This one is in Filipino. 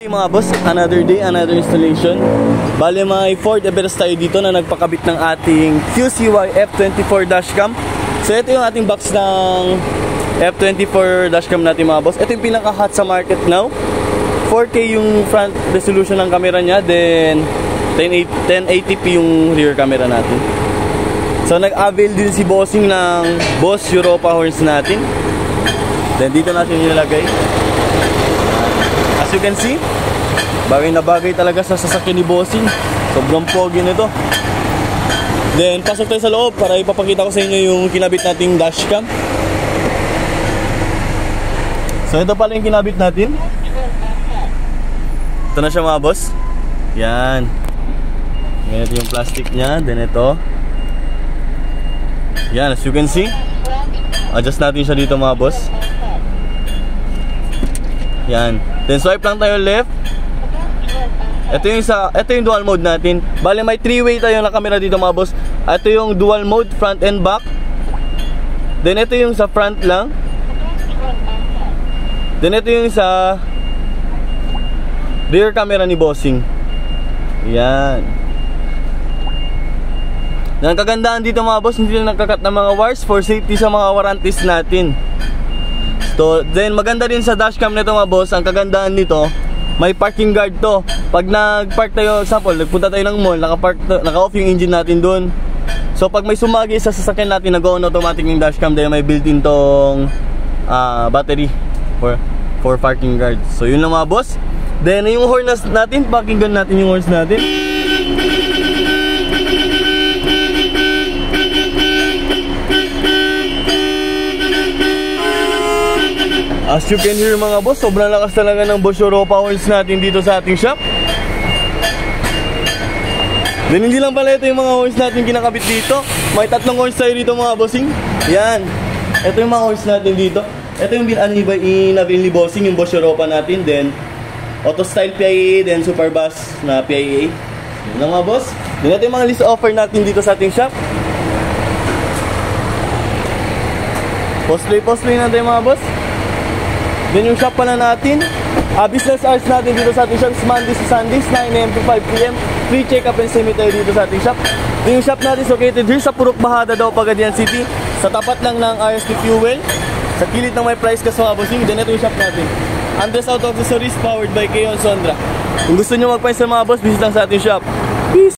Mga boss, another day, another installation. Bale may Ford Everest tayo dito na nagpakabit ng ating QCY F24 dashcam. So ito yung ating box ng F24 dashcam natin mga boss. Ito yung pinaka-hot sa market now. 4K yung front resolution ng camera niya, then 1080p yung rear camera natin. So nag-avail din si bossing ng Boss Europa horns natin. Then dito natin nilalagay. As you can see, bagay na bagay talaga sa sasakyan ni bossing. Sobrang pogi nito. Then pasok tayo sa loob para ipapakita ko sa inyo yung kinabit nating dashcam. So ito pala yung kinabit natin. Ito na siya mga boss. Yan. Ganito yung plastic nya. Then ito. Yan, as you can see, adjust natin siya dito mga boss. Yan. Then swipe lang tayo left. Ito yung dual mode natin. Bale may 3-way tayo na camera dito mga boss. Ito yung dual mode, front and back. Then ito yung sa front lang. Then ito yung sa rear camera ni bossing. Yan. Ang kagandahan dito mga boss, hindi na nagkakat ng mga wires for safety sa mga warranties natin. So, then maganda din sa dashcam nito mga boss, ang kagandahan nito, may parking guard to. Pag nag-park tayo, example, nagpunta tayo ng mall, naka-off yung engine natin dun. So pag may sumagi sa sasakyan natin, nag-on automatic yung dashcam, dahil may built-in tong battery for parking guard. So yun lang mga boss. Then yung horn natin, pakinggan natin yung horns natin. As you can hear mga boss, sobrang lakas talaga ng Boss Europa horns natin dito sa ating shop. Then hindi lang pala ito yung mga horns natin kinakabit dito. May 3 horns tayo dito mga bossing. Yan. Ito yung mga horns natin dito. Ito yung inabil ni bossing, yung Boss Europa natin. Then Auto Style PIA, then Super Bass na PIA. Yan lang mga boss. Then ito yung mga list offer natin dito sa ating shop. Post-play natin mga boss. Then yung shop pala natin, business hours natin dito sa ating shop is Mondays to Sundays, 9 AM to 5 PM. Free check-up and cemetery dito sa ating shop. Then yung shop natin is located here sa Purok Bahada daw, Pagadian City. Sa tapat lang ng RSP Fuel. Sa kilid ng may price kas mga bossing. Then ito yung shop natin. Andres Auto Accessories powered by Keon Sondra. Kung gusto nyo magpa-install mga boss, visit lang sa ating shop. Peace!